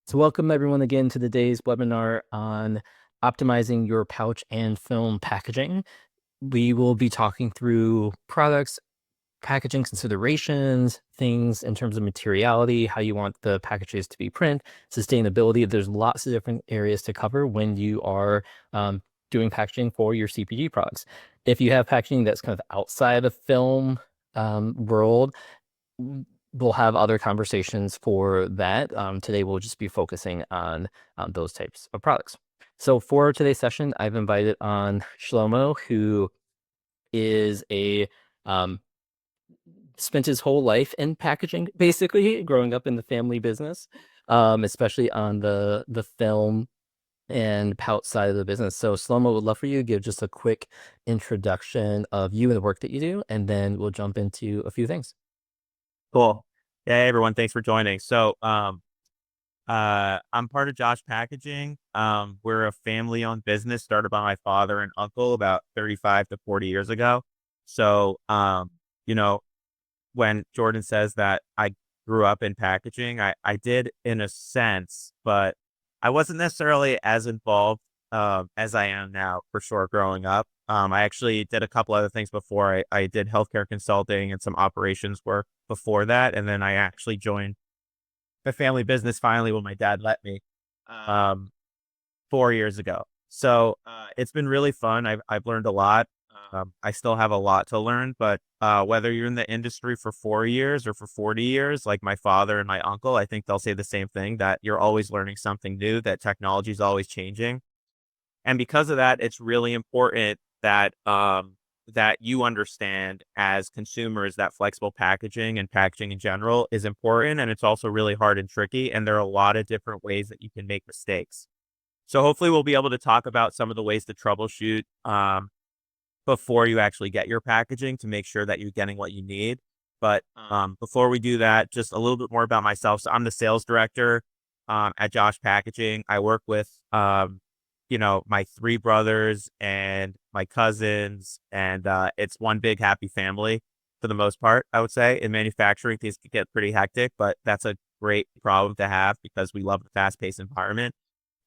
So welcome everyone again to today's webinar on optimizing your pouch and film packaging. We will be talking through products, packaging considerations, things in terms of materiality, how you want the packages to be print, sustainability. There's lots of different areas to cover when you are doing packaging for your CPG products. If you have packaging that's kind of outside of film world, we'll have other conversations for that. Today, we'll just be focusing on those types of products. So for today's session, I've invited on Shlomo, who is um, spent his whole life in packaging, basically growing up in the family business, especially on the film and pout side of the business. So Shlomo, would love for you to give just a quick introduction of you and the work that you do, and then we'll jump into a few things. Cool. Yeah, hey, everyone. Thanks for joining. I'm part of Josh Packaging. We're a family-owned business started by my father and uncle about 35 to 40 years ago. So, you know, when Jordan says that I grew up in packaging, I did in a sense, but I wasn't necessarily as involved as I am now for sure growing up. I actually did a couple other things before. I did healthcare consulting and some operations work before that. And then I actually joined the family business finally when my dad let me um, 4 years ago. So it's been really fun. I've learned a lot. I still have a lot to learn, but whether you're in the industry for 4 years or for 40 years, like my father and my uncle, I think they'll say the same thing, that you're always learning something new, that technology is always changing. And because of that, it's really important that you understand as consumers that flexible packaging and packaging in general is important, and it's also really hard and tricky. And there are a lot of different ways that you can make mistakes. So hopefully we'll be able to talk about some of the ways to troubleshoot before you actually get your packaging to make sure that you're getting what you need. But before we do that, just a little bit more about myself. So I'm the sales director at Josh Packaging. I work with my three brothers and my cousins, and it's one big happy family for the most part, I would say. In manufacturing, things can get pretty hectic, but that's a great problem to have because we love the fast-paced environment.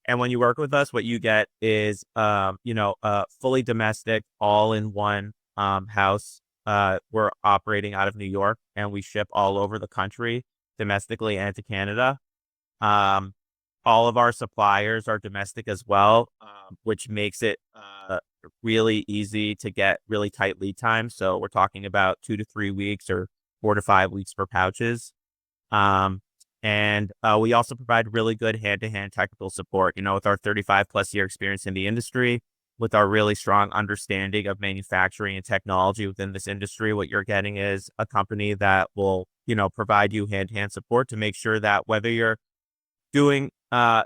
And when you work with us, what you get is, fully domestic, all in one house. We're operating out of New York, and we ship all over the country, domestically and to Canada. Um, all of our suppliers are domestic as well, which makes it really easy to get really tight lead times. So we're talking about 2 to 3 weeks or 4 to 5 weeks for pouches. And we also provide really good hand-to-hand technical support, with our 35 plus year experience in the industry, with our really strong understanding of manufacturing and technology within this industry. What you're getting is a company that will, provide you hand-to-hand support to make sure that whether you're doing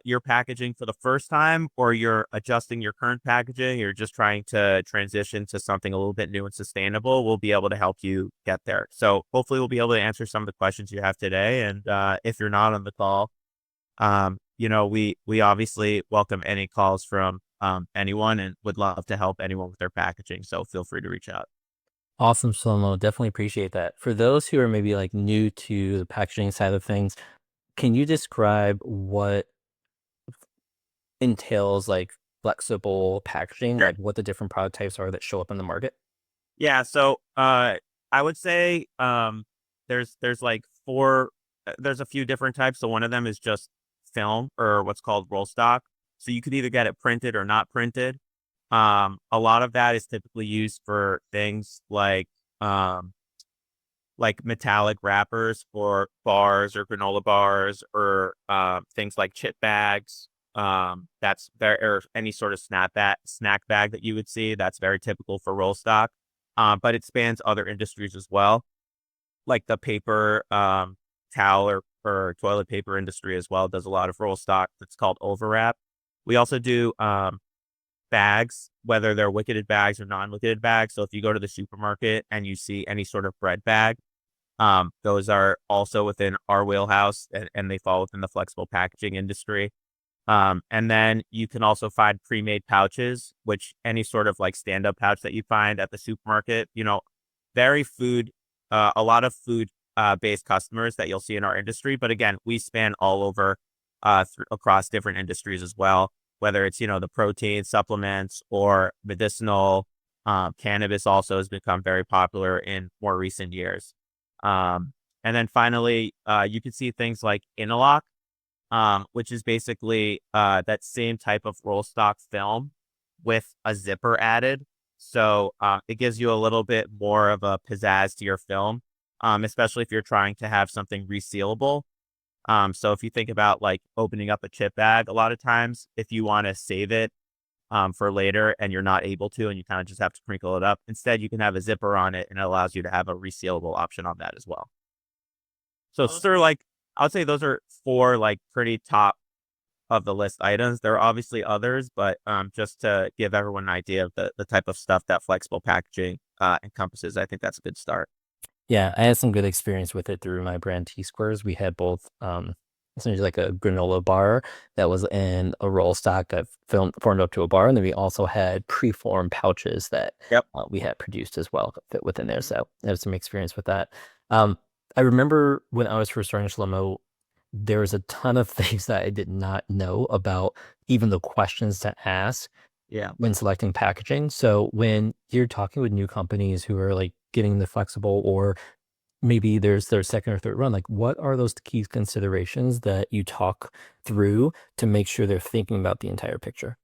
your packaging for the first time or you're adjusting your current packaging, you're just trying to transition to something a little bit new and sustainable, we'll be able to help you get there. So hopefully we'll be able to answer some of the questions you have today. And if you're not on the call, we obviously welcome any calls from anyone and would love to help anyone with their packaging. So feel free to reach out. Awesome, Shlomo. Definitely appreciate that. For those who are maybe like new to the packaging side of things, can you describe what entails like flexible packaging, Sure. like what the different product types are that show up in the market? Yeah, so I would say there's like four there's a few different types. So one of them is just film or what's called roll stock. So you could either get it printed or not printed. A lot of that is typically used for things like metallic wrappers for bars or granola bars or things like chip bags. That's very, or any sort of snack bag that you would see. That's very typical for roll stock. But it spans other industries as well, like the paper, towel or toilet paper industry as well. Does a lot of roll stock. That's called overwrap. We also do bags, whether they're wicketed bags or non-wicketed bags. So if you go to the supermarket and you see any sort of bread bag, those are also within our wheelhouse, and they fall within the flexible packaging industry. And then you can also find pre-made pouches, which any sort of like stand-up pouch that you find at the supermarket, very a lot of food based customers that you'll see in our industry. But again, we span all over across different industries as well, whether it's, the protein supplements or medicinal. Cannabis also has become very popular in more recent years. Um, and then finally, you can see things like Inalock, which is basically that same type of roll stock film with a zipper added. So it gives you a little bit more of a pizzazz to your film, especially if you're trying to have something resealable. So if you think about like opening up a chip bag, a lot of times if you want to save it for later and you're not able to, and you kind of just have to crinkle it up, instead you can have a zipper on it and it allows you to have a resealable option on that as well. So sort of like, I would say those are four like pretty top of the list items. There are obviously others, but just to give everyone an idea of the type of stuff that flexible packaging encompasses, I think that's a good start. Yeah, I had some good experience with it through my brand T Squares. We had both essentially like a granola bar that was in a roll stock that formed up to a bar, and then we also had preformed pouches that Yep. we had produced as well that fit within there. So I have some experience with that. Um, I remember when I was first starting Shlomo, there was a ton of things that I did not know about, even the questions to ask Yeah. when selecting packaging. So when you're talking with new companies who are like getting the flexible, or maybe there's their second or third run, like what are those key considerations that you talk through to make sure they're thinking about the entire picture?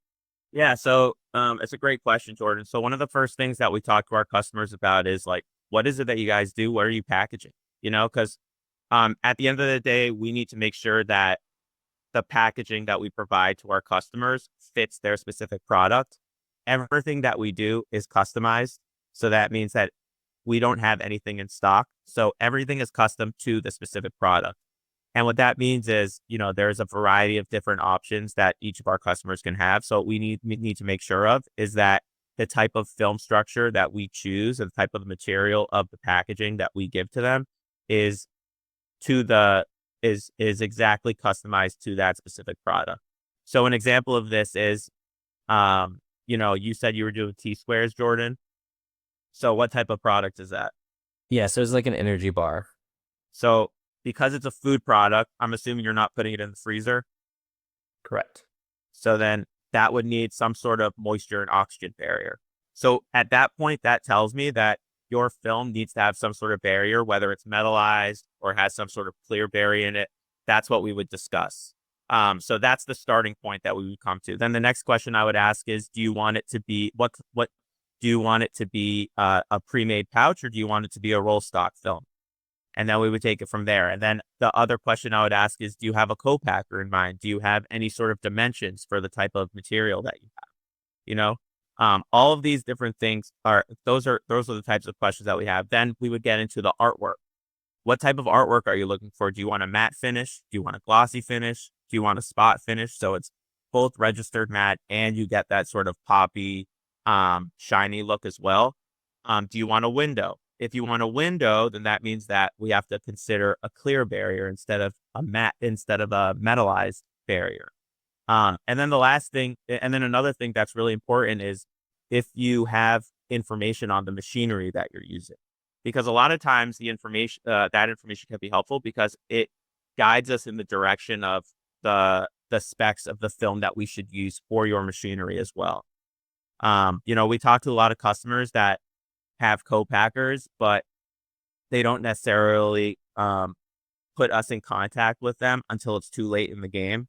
Yeah. So it's a great question, Jordan. So one of the first things that we talk to our customers about is like, what is it that you guys do? What are you packaging? Because at the end of the day, we need to make sure that the packaging that we provide to our customers fits their specific product. Everything that we do is customized. So that means that we don't have anything in stock. So everything is custom to the specific product. And what that means is, there's a variety of different options that each of our customers can have. So what we need to make sure of is that the type of film structure that we choose and the type of material of the packaging that we give to them is to the is exactly customized to that specific product. So an example of this is, you said you were doing T squares, Jordan. So what type of product is that? Yeah, so it's like an energy bar. So because it's a food product, I'm assuming you're not putting it in the freezer. Correct. So then that would need some sort of moisture and oxygen barrier. So at that point, that tells me that your film needs to have some sort of barrier, whether it's metallized or has some sort of clear barrier in it. That's what we would discuss. So that's the starting point that we would come to. Then the next question I would ask is, do you want it to be what do you want it to be a pre-made pouch, or do you want it to be a roll stock film? And then we would take it from there. And then the other question I would ask is, do you have a co-packer in mind? Do you have any sort of dimensions for the type of material that you have? You know, all of these different things those are the types of questions that we have. Then we would get into the artwork. What type of artwork are you looking for? Do you want a matte finish? Do you want a glossy finish? Do you want a spot finish? So it's both registered matte and you get that sort of poppy, shiny look as well. Do you want a window? If you want a window, then that means that we have to consider a clear barrier instead of a metallized barrier. And then another thing that's really important is if you have information on the machinery that you're using, because a lot of times that information can be helpful because it guides us in the direction of the specs of the film that we should use for your machinery as well. We talk to a lot of customers that have co-packers, but they don't necessarily put us in contact with them until it's too late in the game.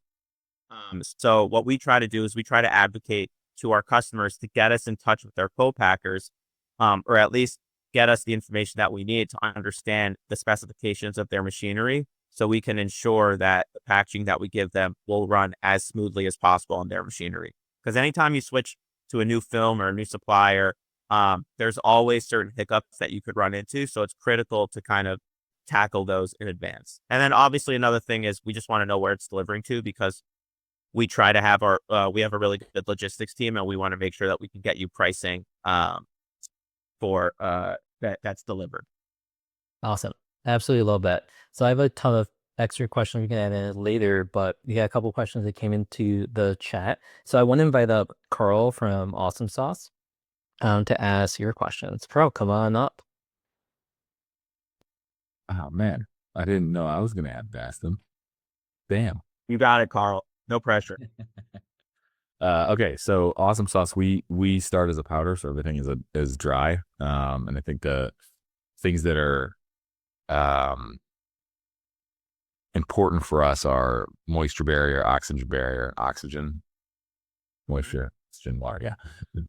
So what we try to do is we try to advocate to our customers to get us in touch with their co-packers, or at least get us the information that we need to understand the specifications of their machinery so we can ensure that the packaging that we give them will run as smoothly as possible on their machinery. Because anytime you switch to a new film or a new supplier, there's always certain hiccups that you could run into. So it's critical to kind of tackle those in advance. And then obviously another thing is we just want to know where it's delivering to because we try to have we have a really good logistics team and we want to make sure that we can get you pricing for that's delivered. Awesome. Absolutely love that. So I have a ton of extra questions we can add in later, but we got a couple questions that came into the chat. So I want to invite up Carl from Awesome Sauce to ask your questions. Carl, come on up. Oh man, I didn't know I was gonna have to ask them. Damn. You got it, Carl. No pressure. Okay, so awesome sauce. We start as a powder, so everything is dry. And I think the things that are um important for us are moisture barrier, moisture, oxygen, water.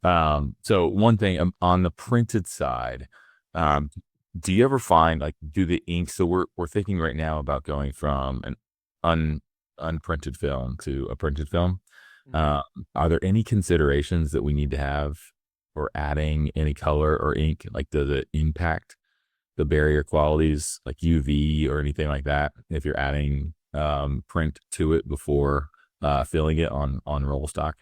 Yeah. So one thing on the printed side, um, do you ever find like do the ink? So we're thinking right now about going from an un unprinted film to a printed film. Mhm. Are there any considerations that we need to have for adding any color or ink? Like does it impact the barrier qualities like UV or anything like that if you're adding print to it before filling it on roll stock?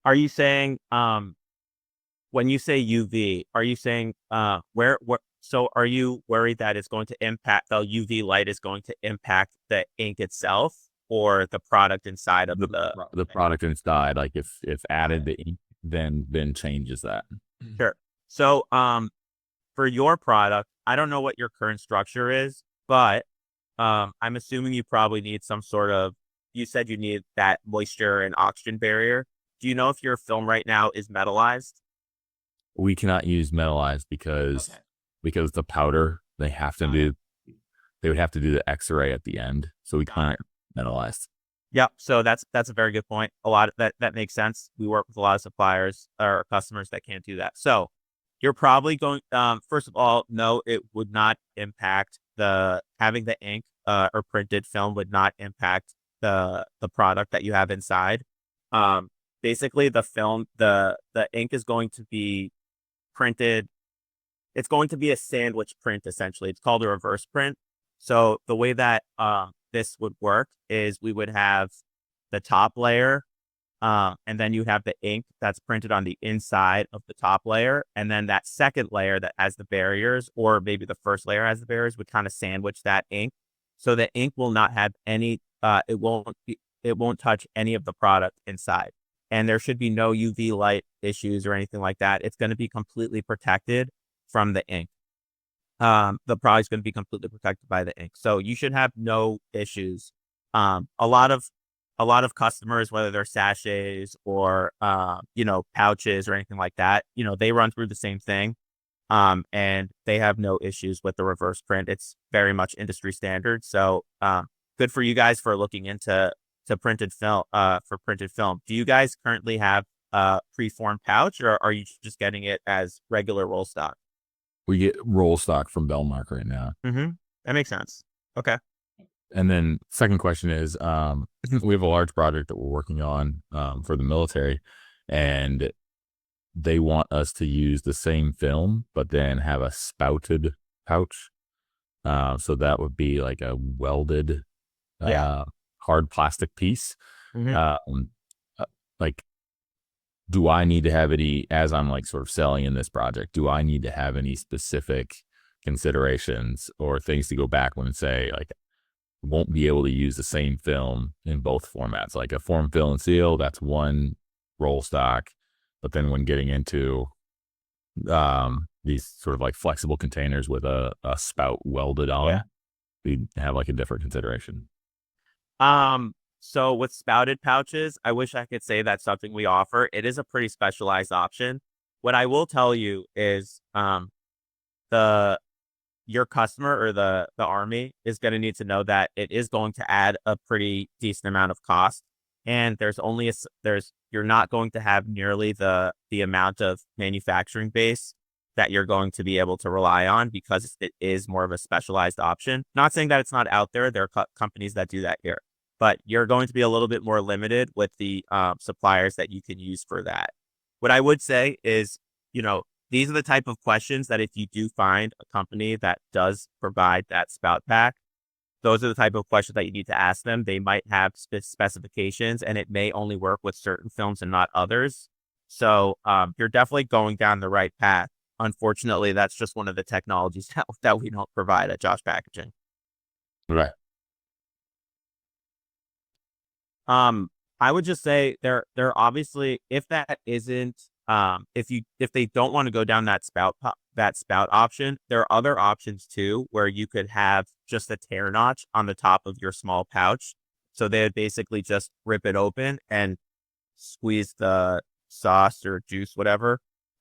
Are you saying, when you say UV, are you saying, so are you worried that it's going to impact the UV light is going to impact the ink itself or the product inside of The product inside, like if added the ink, then changes that. Sure. So, for your product, I don't know what your current structure is, but I'm assuming you probably need some sort of, you said you need that moisture and oxygen barrier. Do you know if your film right now is metallized? We cannot use metallized Okay. because the powder they would have to do the X-ray at the end, so we Got can't it. metallized. Yep. So that's a very good point. A lot of that makes sense. We work with a lot of suppliers or customers that can't do that. So you're probably going, first of all, no, it would not impact the having the ink or printed film would not impact the product that you have inside. Um, Basically the film, the ink is going to be printed. It's going to be a sandwich print essentially. It's called a reverse print. So the way that this would work is we would have the top layer, and then you have the ink that's printed on the inside of the top layer, and then that second layer that has the barriers, or maybe the first layer has the barriers, would kind of sandwich that ink. So the ink will not have any. It won't touch any of the product inside, and there should be no UV light issues or anything like that. It's going to be completely protected from the ink. The product's going to be completely protected by the ink. So you should have no issues. A lot of customers, whether they're sachets or pouches or anything like that, they run through the same thing. And they have no issues with the reverse print. It's very much industry standard. So good for you guys for looking into to printed film for printed film. Do you guys currently have a preformed pouch, or are you just getting it as regular roll stock? We get roll stock from Belmark right now. Mm-hmm. That makes sense. Okay. And then second question is, we have a large project that we're working on for the military, and they want us to use the same film, but then have a spouted pouch. So that would be like a welded, Yeah. uh, hard plastic piece. Mm-hmm. Um, like, do I need to have any, as I'm like sort of selling in this project, do I need to have any specific considerations or things to go back when and say, like, won't be able to use the same film in both formats. Like a form, fill, and seal, that's one roll stock. But then when getting into these sort of like flexible containers with a spout welded Yeah. on, we have like a different consideration. So with spouted pouches, I wish I could say that's something we offer. It is a pretty specialized option. What I will tell you is, the your customer or the army is going to need to know that it is going to add a pretty decent amount of cost, and there's you're not going to have nearly the amount of manufacturing base that you're going to be able to rely on because it is more of a specialized option. Not saying that it's not out there. There are companies that do that here, but you're going to be a little bit more limited with the suppliers that you can use for that. What I would say is, you know, these are the type of questions that if you do find a company that does provide that spout pack, those are the type of questions that you need to ask them. They might have specifications and it may only work with certain films and not others. So you're definitely going down the right path. Unfortunately, that's just one of the technologies that we don't provide at Josh Packaging. Right. Um, I would just say they're obviously, if that isn't, if they don't want to go down that spout option, there are other options too where you could have just a tear notch on the top of your small pouch. So they would basically just rip it open and squeeze the sauce or juice, whatever.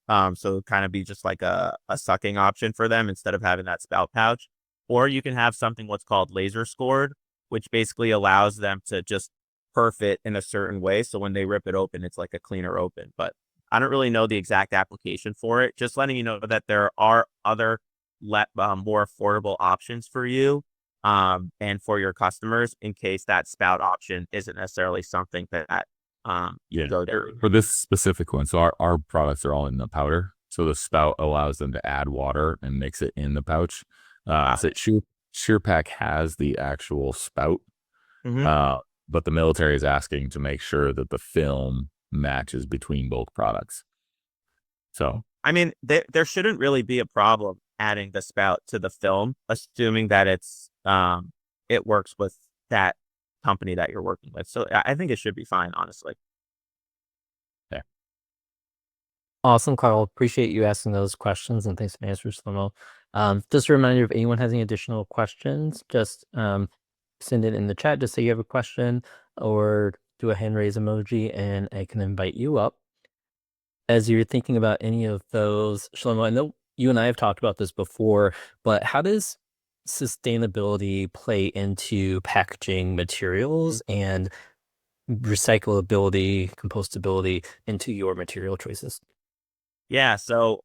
So it kind of be just like a sucking option for them instead of having that spout pouch. Or you can have something what's called laser scored, which basically allows them to just perf it in a certain way. So when they rip it open, it's like a cleaner open. But I don't really know the exact application for it. Just letting you know that there are other more affordable options for you and for your customers in case that spout option isn't necessarily something that Yeah. go down. For this specific one, so our products are all in the powder. So the spout allows them to add water and mix it in the pouch. So SurePack has the actual spout, Mm-hmm. but the military is asking to make sure that the film matches between both products. So I mean, there shouldn't really be a problem adding the spout to the film, assuming that it works with that company that you're working with. So I think it should be fine, honestly. yeah. Awesome, Carl. Appreciate you asking those questions and thanks for the answers, Slomo. Just a reminder, if anyone has any additional questions, just send it in the chat. Just say you have a question or do a hand raise emoji and I can invite you up. As you're thinking about any of those, Shlomo, I know you and I have talked about this before, but how does sustainability play into packaging materials and recyclability, compostability into your material choices? Yeah. So,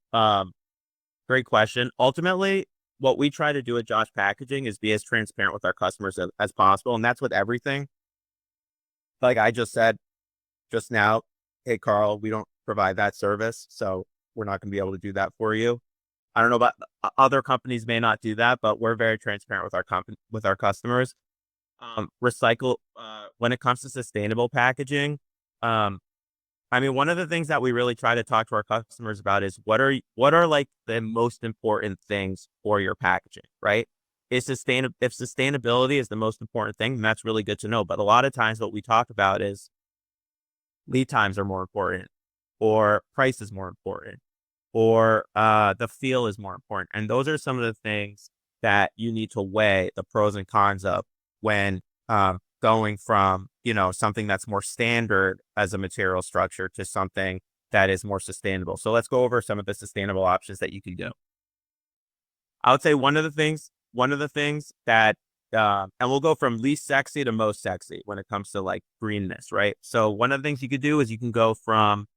great question. Ultimately, what we try to do at Josh Packaging is be as transparent with our customers as possible. And that's with everything. Like I just said just now, hey, Carl, we don't provide that service. So we're not going to be able to do that for you. I don't know about other companies may not do that, but we're very transparent with our company, with our customers. When it comes to sustainable packaging, um, I mean, one of the things that we really try to talk to our customers about is what are like the most important things for your packaging, right? If sustainability is the most important thing, then that's really good to know. But a lot of times what we talk about is lead times are more important, or price is more important, or the feel is more important. And those are some of the things that you need to weigh the pros and cons of when going from, something that's more standard as a material structure to something that is more sustainable. So let's go over some of the sustainable options that you can do. I would say one of the things that, and we'll go from least sexy to most sexy when it comes to like greenness, right? So one of the things you could do is you can go from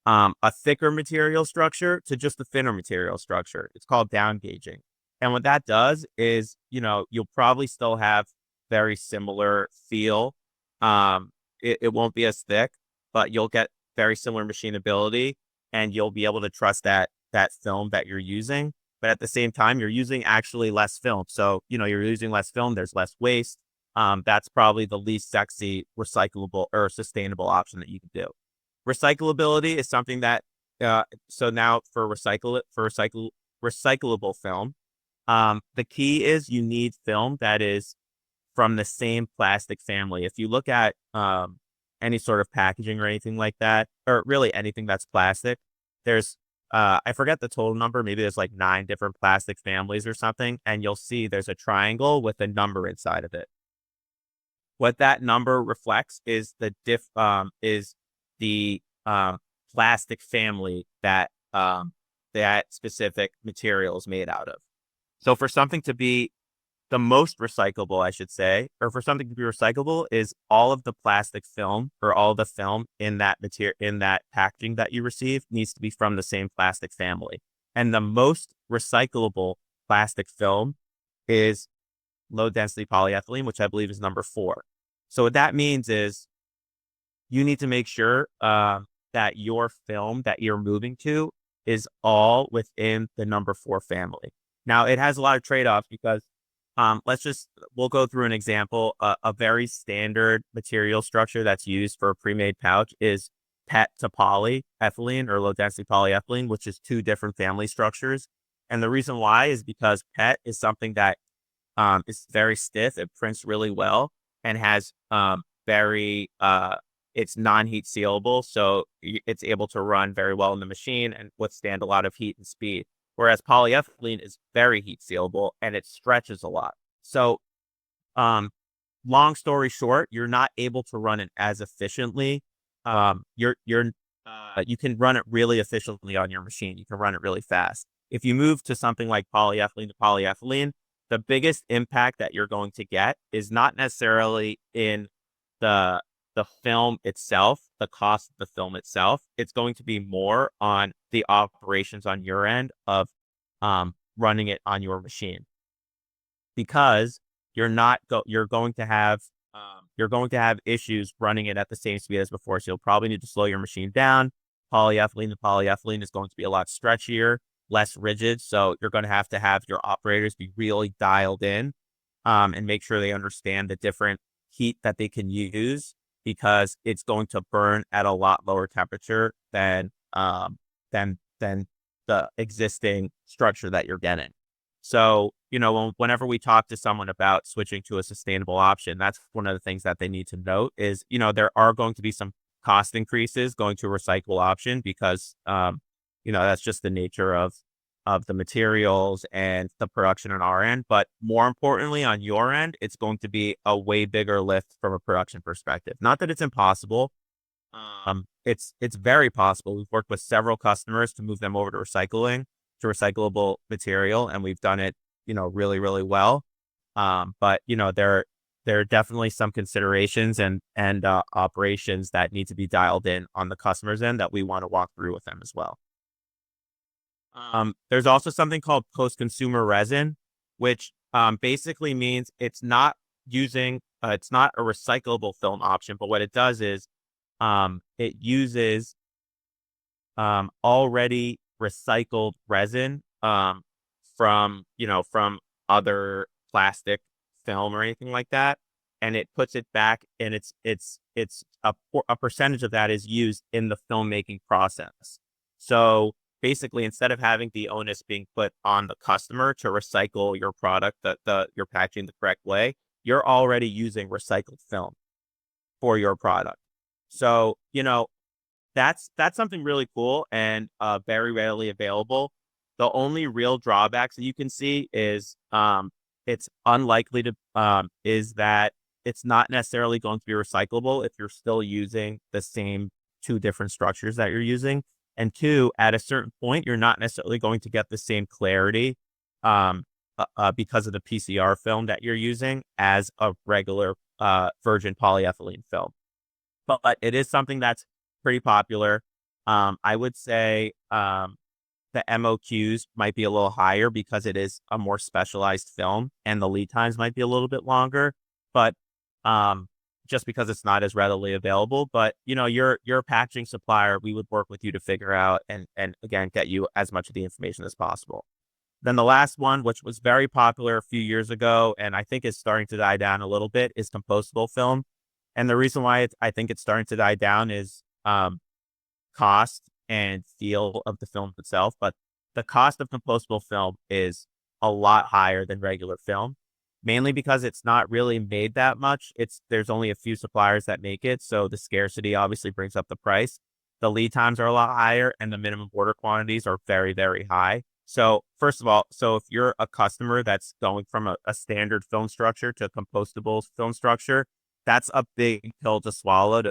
a thicker material structure to just a thinner material structure. It's called down gauging. And what that does is, you'll probably still have very similar feel. It won't be as thick, but you'll get very similar machinability and you'll be able to trust that film that you're using. But at the same time, you're using actually less film. So, you're using less film, there's less waste. That's probably the least sexy recyclable or sustainable option that you can do. Recyclability is something that, so now for recyclable film, the key is you need film that is from the same plastic family. If you look at any sort of packaging or anything like that, or really anything that's plastic, there's I forget the total number. Maybe there's like 9 different plastic families or something, and you'll see there's a triangle with a number inside of it. What that number reflects is the plastic family that that specific material is made out of. So for something to be the most recyclable, I should say, or for something to be recyclable is all of the plastic film or all the film in that packaging that you receive needs to be from the same plastic family. And the most recyclable plastic film is low density polyethylene, which I believe is number 4. So what that means is you need to make sure that your film that you're moving to is all within the number 4 family. Now it has a lot of trade-offs because we'll go through an example. A very standard material structure that's used for a pre-made pouch is PET to polyethylene or low density polyethylene, which is 2 different family structures. And the reason why is because PET is something that is very stiff. It prints really well and has it's non-heat sealable. So it's able to run very well in the machine and withstand a lot of heat and speed. Whereas polyethylene is very heat sealable and it stretches a lot. So long story short, you're not able to run it as efficiently. You can run it really efficiently on your machine. You can run it really fast. If you move to something like polyethylene to polyethylene, the biggest impact that you're going to get is not necessarily in the film itself, the cost of the film itself. It's going to be more on the operations on your end of running it on your machine, because you're going to have issues running it at the same speed as before. So you'll probably need to slow your machine down. Polyethylene to polyethylene is going to be a lot stretchier, less rigid. So you're going to have your operators be really dialed in, and make sure they understand the different heat that they can use, because it's going to burn at a lot lower temperature than the existing structure that you're getting. So, whenever we talk to someone about switching to a sustainable option, that's one of the things that they need to note is, there are going to be some cost increases going to a recyclable option, because, that's just the nature of the materials and the production on our end. But more importantly, on your end, it's going to be a way bigger lift from a production perspective. Not that it's impossible. It's very possible. We've worked with several customers to move them over to recyclable material, and we've done it, really, really well. But there are definitely some considerations and operations that need to be dialed in on the customer's end that we want to walk through with them as well. There's also something called post-consumer resin, which basically means it's not a recyclable film option, but what it does is it uses already recycled resin from other plastic film or anything like that, and it puts it back, and it's a percentage of that is used in the filmmaking process. So basically, instead of having the onus being put on the customer to recycle your product, you're packaging the correct way, you're already using recycled film for your product. So, that's something really cool and very readily available. The only real drawbacks that you can see is it's unlikely to is that it's not necessarily going to be recyclable if you're still using the same two different structures that you're using. And two, at a certain point, you're not necessarily going to get the same clarity because of the PCR film that you're using as a regular virgin polyethylene film. But it is something that's pretty popular. I would say the MOQs might be a little higher because it is a more specialized film, and the lead times might be a little bit longer, but just because it's not as readily available. But you're a packaging supplier, we would work with you to figure out and again get you as much of the information as possible. Then the last one, which was very popular a few years ago, and I think is starting to die down a little bit, is compostable film. And the reason why I think it's starting to die down is cost and feel of the film itself. But the cost of compostable film is a lot higher than regular film, mainly because it's not really made that much. There's only a few suppliers that make it, so the scarcity obviously brings up the price. The lead times are a lot higher, and the minimum order quantities are very, very high. So first of all, if you're a customer that's going from a standard film structure to a compostable film structure, that's a big pill to swallow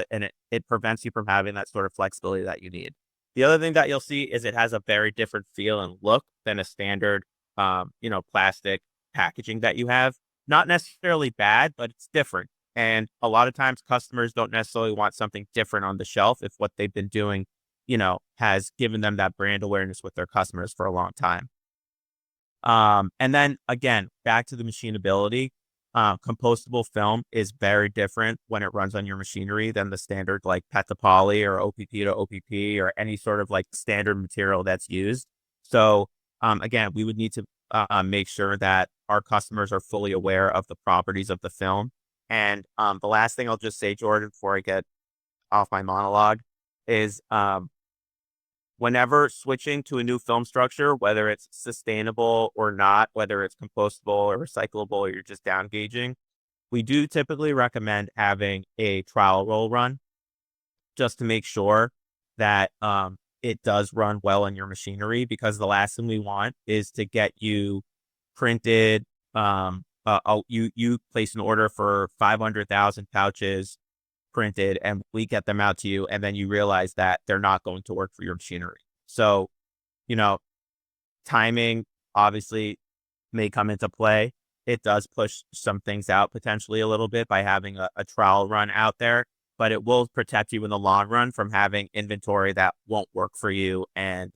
and it prevents you from having that sort of flexibility that you need. The other thing that you'll see is it has a very different feel and look than a standard, plastic packaging that you have. Not necessarily bad, but it's different. And a lot of times customers don't necessarily want something different on the shelf if what they've been doing, has given them that brand awareness with their customers for a long time. And then again, back to the machinability. Compostable film is very different when it runs on your machinery than the standard like PET to poly or OPP to OPP or any sort of like standard material that's used. So again, we would need to make sure that our customers are fully aware of the properties of the film. And the last thing I'll just say, Jordan, before I get off my monologue, is whenever switching to a new film structure, whether it's sustainable or not, whether it's compostable or recyclable, or you're just down gauging, we do typically recommend having a trial roll run just to make sure that it does run well in your machinery, because the last thing we want is to get you printed you place an order for 500,000 pouches printed, and we get them out to you, and then you realize that they're not going to work for your machinery. So, you know, timing obviously may come into play. It does push some things out potentially a little bit by having a trial run out there, but it will protect you in the long run from having inventory that won't work for you. And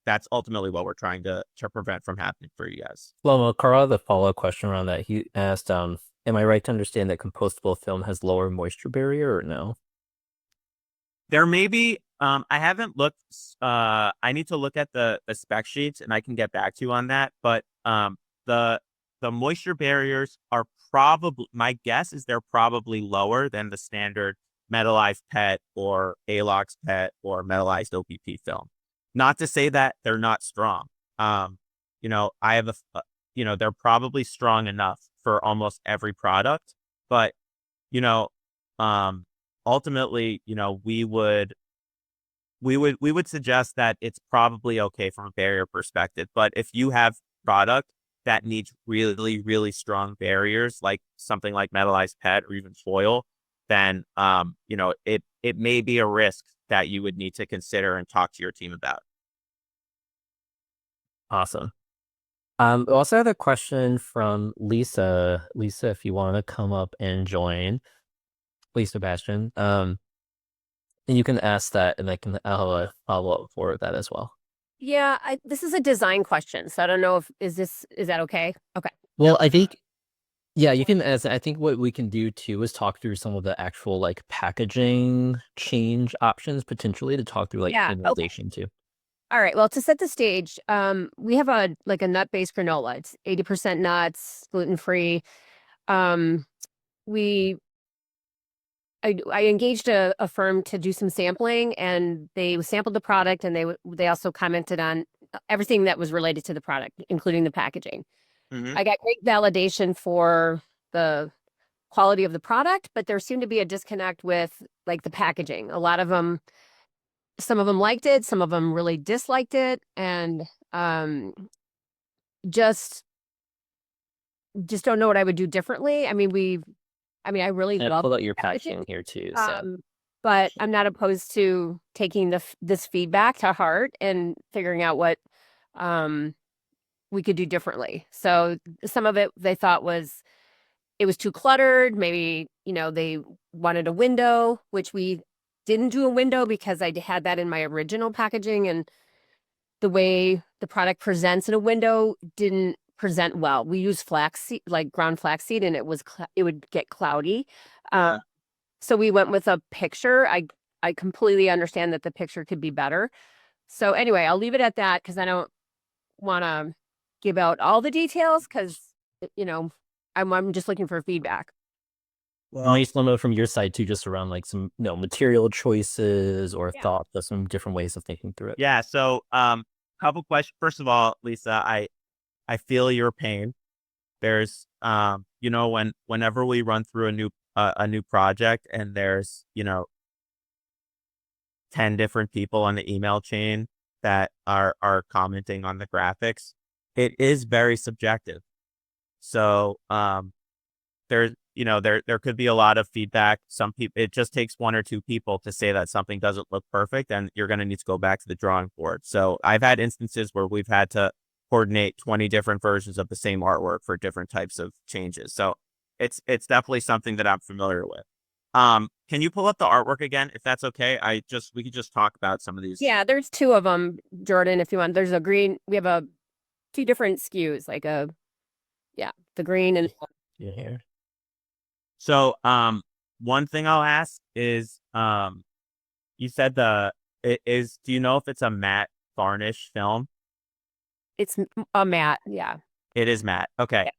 that's ultimately what we're trying to prevent from happening for you guys. Well, Carl, the follow-up question around that, he asked, am I right to understand that compostable film has lower moisture barrier or no? There may be, I haven't looked, I need to look at the spec sheets and I can get back to you on that. But the moisture barriers are probably, my guess is they're probably lower than the standard metallized PET or ALOX PET or metallized OPP film. Not to say that they're not strong. You know, I have you know, they're probably strong enough for almost every product, but, you know, ultimately, you know, we would suggest that it's probably okay from a barrier perspective. But if you have product that needs really, really strong barriers, like something like metallized PET or even foil, then you know, it may be a risk that you would need to consider and talk to your team about. Awesome. We also had a question from Lisa. Lisa, if you want to come up and join, Lisa Bastian. And you can ask that, and I'll have a follow-up for that as well. Yeah, this is a design question, so I don't know if is that okay? Okay. Well, I think, yeah, you can ask. I think what we can do too is talk through some of the actual like packaging change options potentially to talk through like Yeah, okay. innovation too. All right. Well, to set the stage, we have a nut-based granola. It's 80% nuts, gluten-free. We I engaged a firm to do some sampling, and they sampled the product, and they also commented on everything that was related to the product, including the packaging. I got great validation for the quality of the product, but there seemed to be a disconnect with like the packaging. A lot of them, some of them liked it, some of them really disliked it, and just don't know what I would do differently. I mean, I really And I love pulled out your packaging. packaging here too. So But I'm not opposed to taking this feedback to heart and figuring out what we could do differently. So some of it they thought it was too cluttered. Maybe, you know, they wanted a window, which we didn't do a window because I had that in my original packaging, and the way the product presents in a window didn't present well. We use flaxseed, like ground flaxseed, and it would get cloudy. So we went with a picture. I completely understand that the picture could be better. So anyway, I'll leave it at that because I don't want to give out all the details because, you know, I'm just looking for feedback. well, I just want to know from your side too, just around like some material choices or Yeah. thoughts, or some different ways of thinking through it. Yeah. So, couple questions. First of all, Lisa, I feel your pain. There's, you know, whenever we run through a new project and there's, you know, 10 different people on the email chain that are commenting on the graphics, it is very subjective. So, there's, you know, there could be a lot of feedback. Some people, it just takes one or two people to say that something doesn't look perfect, and you're going to need to go back to the drawing board. So I've had instances where we've had to coordinate 20 different versions of the same artwork for different types of changes. So it's definitely something that I'm familiar with. Can you pull up the artwork again, if that's okay? We could just talk about some of these. Yeah, there's two of them, Jordan, if you want. There's a green. We have two different SKUs, the green and Yeah, here. So, one thing I'll ask is, you said do you know if it's a matte varnish film? it's a matte. Yeah. It is matte. Okay.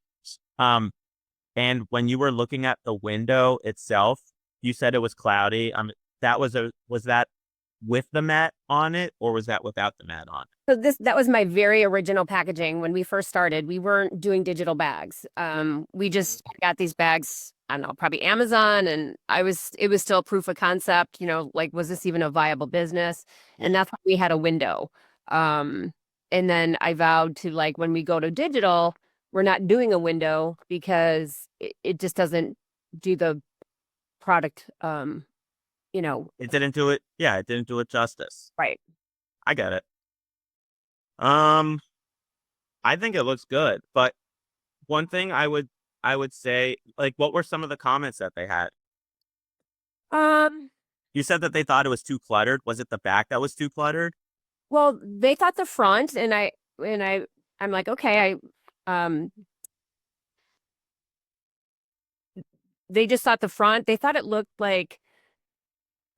And when you were looking at the window itself, you said it was cloudy. Was that with the matte on it, or was that without the matte on? So that was my very original packaging when we first started. We weren't doing digital bags. We just got these bags, I don't know, probably Amazon, and it was still proof of concept, you know, like, was this even a viable business? And that's why we had a window. And then I vowed to, like, when we go to digital, we're not doing a window because it just doesn't do the product, you know, It didn't do it. Yeah, it didn't do it justice. right. I get it. I think it looks good, but one thing I would say, like, what were some of the comments that they had? Um, You said that they thought it was too cluttered. Was it the back that was too cluttered? well, they thought the front, and I'm like, okay, um, they just thought the front, they thought it looked like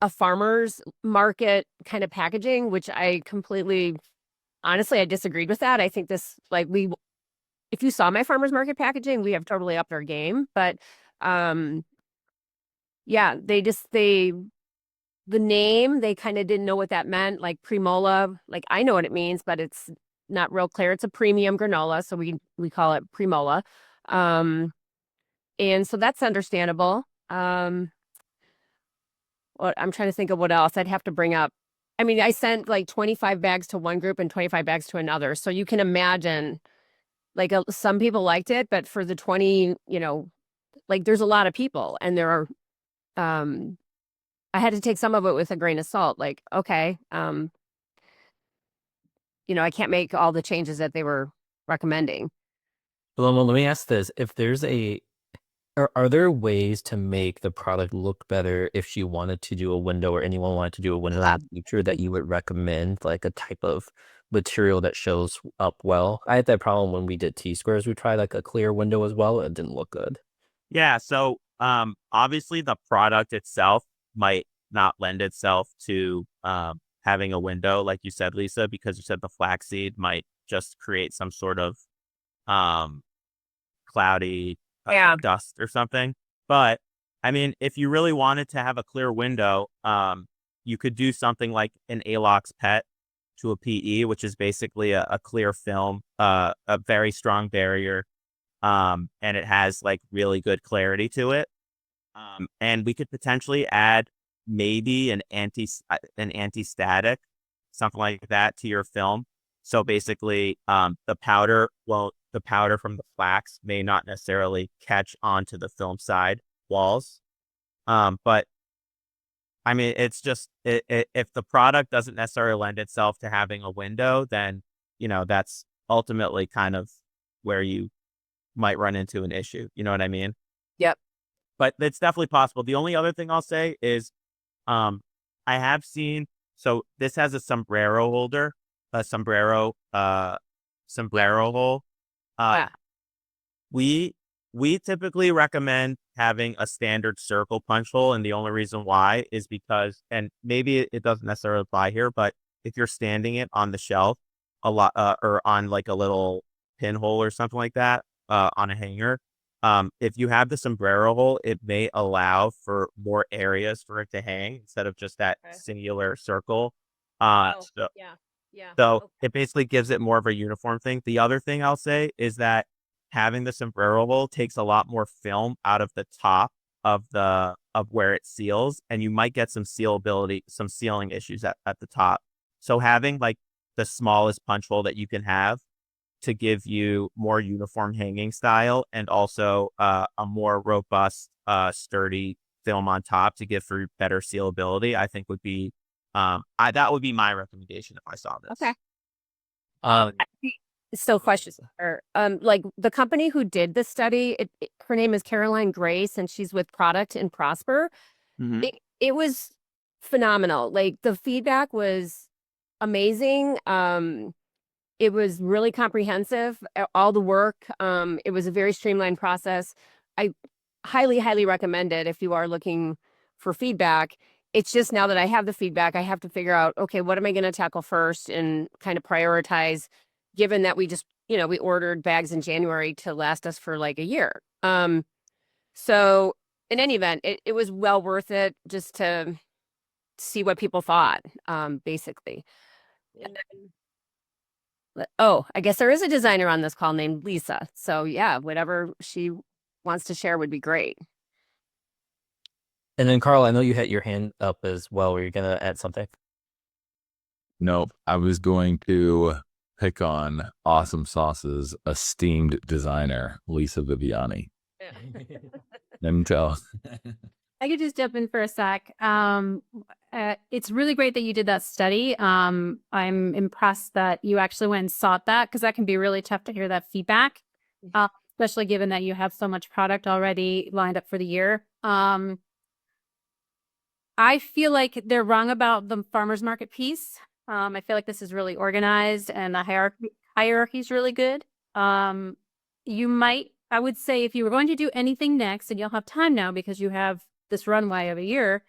a farmer's market kind of packaging, which I completely, honestly, I disagreed with that. I think this, like, if you saw my farmer's market packaging, we have totally upped our game. But, um, yeah, the name, they kind of didn't know what that meant. Like Primola, like I know what it means, but it's not real clear. It's a premium granola, so we call it Primola. And so that's understandable. What I'm trying to think of what else I'd have to bring up. I mean, I sent like 25 bags to one group and 25 bags to another. So you can imagine, like, some people liked it, but for the 20, like there's a lot of people, and there are, I had to take some of it with a grain of salt. Like, okay, I can't make all the changes that they were recommending. Well, let me ask this. If there's are there ways to make the product look better if she wanted to do a window or anyone wanted to do a window in the future that you would recommend, like a type of material that shows up well? I had that problem when we did T-squares. We tried like a clear window as well. It didn't look good. Yeah. So, obviously the product itself might not lend itself to, having a window, like you said, Lisa, because you said the flaxseed might just create some sort of, um, cloudy Yeah. dust or something. But I mean, if you really wanted to have a clear window, you could do something like an Alox PET to a PE, which is basically a clear film, a very strong barrier, and it has like really good clarity to it. And we could potentially add maybe an anti-static, something like that to your film. So basically, the powder from the flax may not necessarily catch onto the film side walls. But I mean, it's just if the product doesn't necessarily lend itself to having a window, then that's ultimately kind of where you might run into an issue. You know what I mean? Yep. But it's definitely possible. The only other thing I'll say is, um, I have seen, so this has a sombrero holder, a sombrero hole. Uh, Yeah. we typically recommend having a standard circle punch hole, and the only reason why is because, and maybe it doesn't necessarily apply here, but if you're standing it on the shelf a lot, or on like a little pinhole or something like that, on a hanger, if you have the sombrero hole, it may allow for more areas for it to hang instead of just that Okay. singular circle. Oh, So yeah. Yeah. so Okay. it basically gives it more of a uniform thing. The other thing I'll say is that having the sombrero hole takes a lot more film out of the top of where it seals, and you might get some sealing issues at the top. So having like the smallest punch hole that you can have to give you more uniform hanging style, and also a more robust, sturdy film on top to give for better sealability, I think would be, that would be my recommendation if I saw this. Okay. Um, Still questions. Or, like the company who did the study, her name is Caroline Grace, and she's with Product and Prosper. Mhm. It was phenomenal. Like the feedback was amazing. It was really comprehensive, all the work. It was a very streamlined process. I highly, highly recommend it if you are looking for feedback. It's just now that I have the feedback, I have to figure out, okay, what am I going to tackle first and kind of prioritize, given that we just, we ordered bags in January to last us for like a year. So in any event, it was well worth it just to see what people thought, basically. And oh, I guess there is a designer on this call named Lisa. So yeah, whatever she wants to share would be great. and then Carl, I know you had your hand up as well. Were you gonna add something? No, I was going to pick on Awesome Sauce's esteemed designer, Lisa Viviani. Let me tell. I could just jump in for a sec. It's really great that you did that study. I'm impressed that you actually went and sought that, because that can be really tough to hear that feedback, especially given that you have so much product already lined up for the year. I feel like they're wrong about the farmers market piece. I feel like this is really organized and the hierarchy is really good. You might, I would say, if you were going to do anything next, and you'll have time now because you have this runway of a year,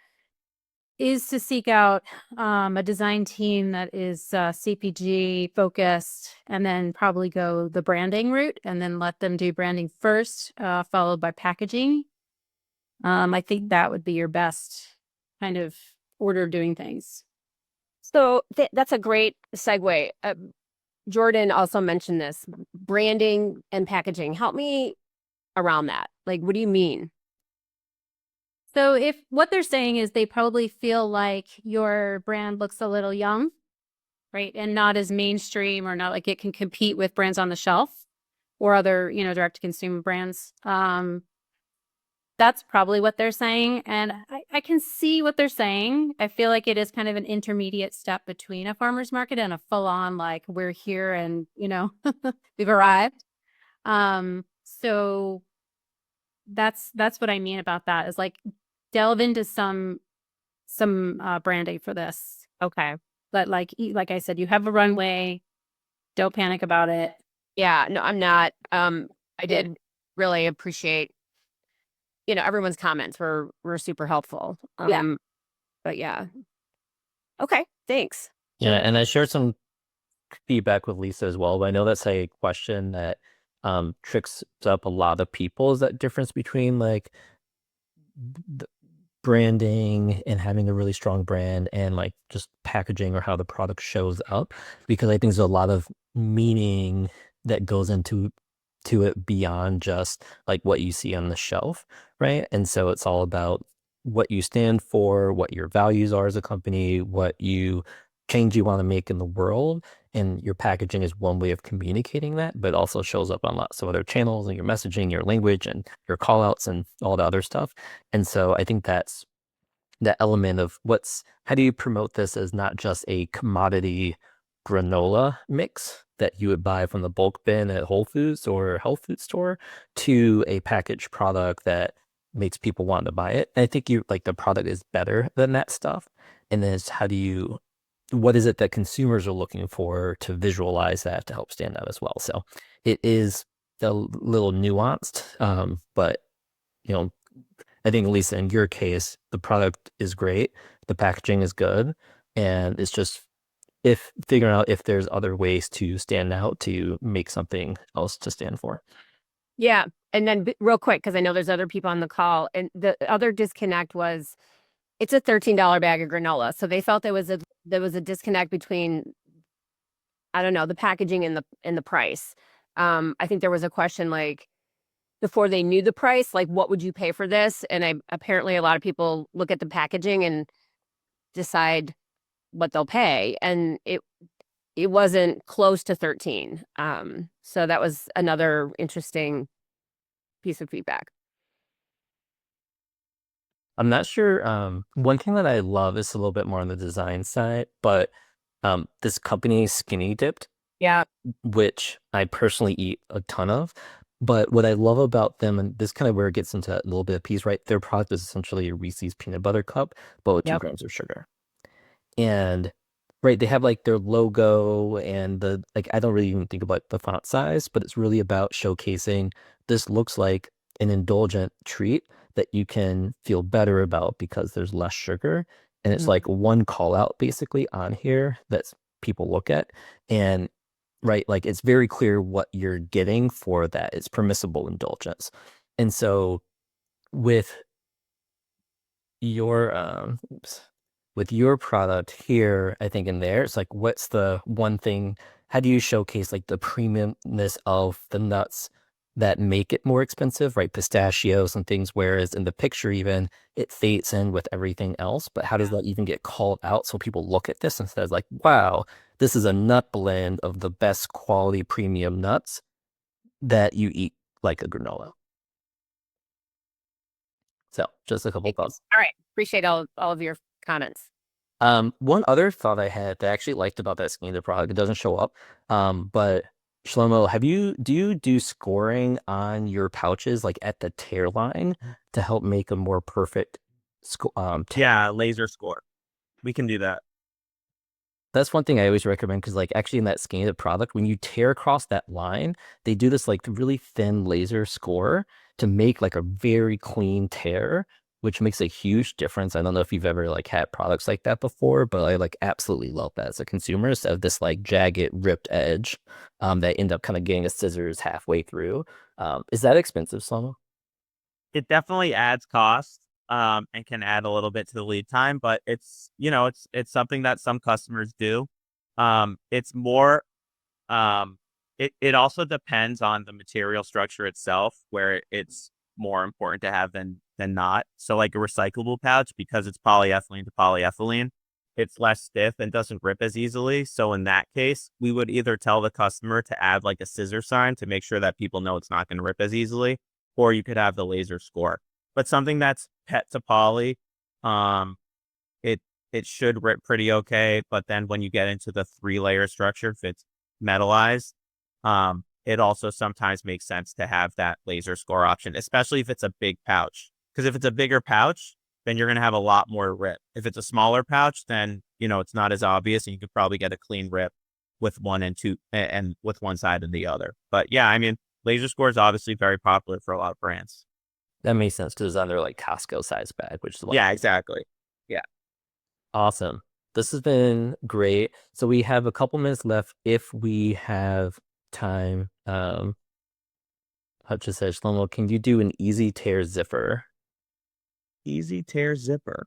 is to seek out a design team that is CPG focused, and then probably go the branding route, and then let them do branding first, followed by packaging. I think that would be your best kind of order of doing things. So that's a great segue. Jordan also mentioned this, branding and packaging. Help me around that. Like, what do you mean? So if what they're saying is they probably feel like your brand looks a little young, right? And not as mainstream, or not like it can compete with brands on the shelf or other, direct to consumer brands. That's probably what they're saying. And I can see what they're saying. I feel like it is kind of an intermediate step between a farmer's market and a full on, like, we're here and, we've arrived. So that's what I mean about that, is like, delve into some branding for this. Okay. But like I said, you have a runway. Don't panic about it. Yeah, no, I'm not. I did really appreciate, everyone's comments were super helpful. Yeah. But yeah. Okay, thanks. Yeah, and I shared some feedback with Lisa as well, but I know that's a question that tricks up a lot of people, is that difference between like the branding and having a really strong brand and like just packaging or how the product shows up, because I think there's a lot of meaning that goes into it beyond just like what you see on the shelf, right? And so it's all about what you stand for, what your values are as a company, what change you want to make in the world. And your packaging is one way of communicating that, but also shows up on lots of other channels, and your messaging, your language, and your call outs, and all the other stuff. And so I think that's that element of how do you promote this as not just a commodity granola mix that you would buy from the bulk bin at Whole Foods or health food store, to a packaged product that makes people want to buy it. And I think the product is better than that stuff. And then it's what is it that consumers are looking for to visualize that to help stand out as well. So it is a little nuanced, but I think, Lisa, in your case, the product is great, the packaging is good, and it's just figuring out if there's other ways to stand out, to make something else to stand for. Yeah. And then real quick, because I know there's other people on the call, and the other disconnect was, it's a $13 bag of granola. So they felt there was a disconnect between, I don't know, the packaging and the price. I think there was a question, like, before they knew the price, like, what would you pay for this? And apparently a lot of people look at the packaging and decide what they'll pay. And it wasn't close to 13. So that was another interesting piece of feedback. I'm not sure. One thing that I love is a little bit more on the design side, but this company, Skinny Dipped, Yeah. which I personally eat a ton of. But what I love about them, and this kind of where it gets into a little bit of peace, right? Their product is essentially a Reese's peanut butter cup, but with 2 grams of sugar. And right, they have like their logo and I don't really even think about the font size, but it's really about showcasing this looks like an indulgent treat that you can feel better about because there's less sugar. And it's like one call out basically on here that people look at. And right, like it's very clear what you're getting for that. It's permissible indulgence. And so with your product here, I think in there, it's like, what's the one thing, how do you showcase like the premiumness of the nuts that make it more expensive, right? Pistachios and things, whereas in the picture even, it fades in with everything else. But how does that even get called out so people look at this and says like, wow, this is a nut blend of the best quality premium nuts that you eat like a granola. So just a couple Thank you. thoughts. All right. Appreciate all of your comments. One other thought I had that I actually liked about that scanner product, it doesn't show up. But Shlomo, do you do scoring on your pouches like at the tear line to help make a more perfect tear? Yeah, laser score. We can do that. That's one thing I always recommend because, like, actually in that scanner product, when you tear across that line, they do this like really thin laser score to make like a very clean tear, which makes a huge difference. I don't know if you've ever like had products like that before, but I like absolutely love that as a consumer instead of this like jagged, ripped edge that end up kind of getting a scissors halfway through. Is that expensive, Slomo? It definitely adds cost, and can add a little bit to the lead time, but it's something that some customers do. It's more, it also depends on the material structure itself, where it's more important to have than not. So like a recyclable pouch, because it's polyethylene to polyethylene, it's less stiff and doesn't rip as easily. So in that case, we would either tell the customer to add like a scissor sign to make sure that people know it's not going to rip as easily, or you could have the laser score. But something that's pet to poly, um, it it should rip pretty okay. But then when you get into the 3-layer structure, if it's metallized, it also sometimes makes sense to have that laser score option, especially if it's a big pouch. Because if it's a bigger pouch, then you're going to have a lot more rip. If it's a smaller pouch, then it's not as obvious, and you could probably get a clean rip with one and two, and with one side and the other. But yeah, I mean, laser score is obviously very popular for a lot of brands. That makes sense because it's under like Costco size bag, which is what. Yeah, exactly. Yeah. Awesome. This has been great. So we have a couple minutes left if we have time. Hutch just said, Shlomo, can you do an easy tear zipper? Easy tear zipper.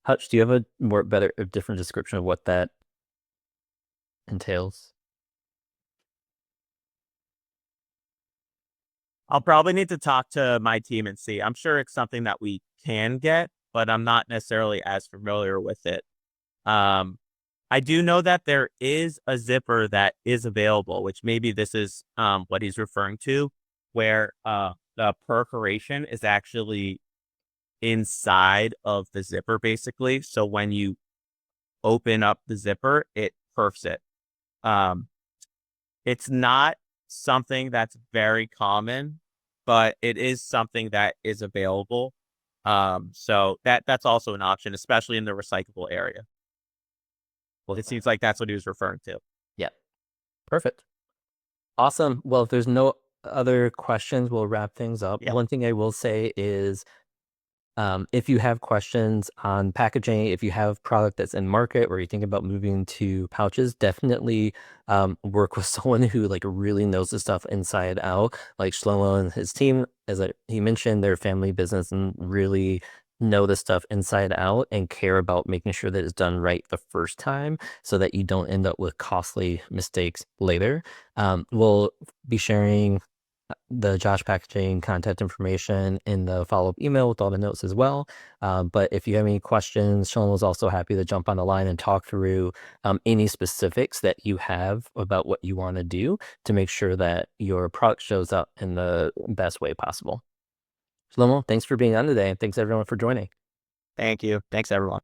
Hutch, do you have a different description of what that entails? I'll probably need to talk to my team and see. I'm sure it's something that we can get, but I'm not necessarily as familiar with it. I do know that there is a zipper that is available, which maybe this is what he's referring to, where the perforation is actually inside of the zipper, basically. So when you open up the zipper, it perfs it. Um, it's not something that's very common, but it is something that is available. So that's also an option, especially in the recyclable area. Well, it seems like that's what he was referring to. Yeah. Perfect. Awesome. Well, if there's no other questions, we'll wrap things up. Yeah. One thing I will say is if you have questions on packaging, if you have product that's in market or you think about moving to pouches, definitely work with someone who like really knows the stuff inside out. Like Shlomo and his team, he mentioned, their family business and really know the stuff inside out and care about making sure that it's done right the first time so that you don't end up with costly mistakes later. We'll be sharing the Josh Packaging contact information in the follow-up email with all the notes as well. But if you have any questions, Sean was also happy to jump on the line and talk through any specifics that you have about what you want to do to make sure that your product shows up in the best way possible. Shlomo, thanks for being on today, and thanks everyone for joining. Thank you. Thanks, everyone.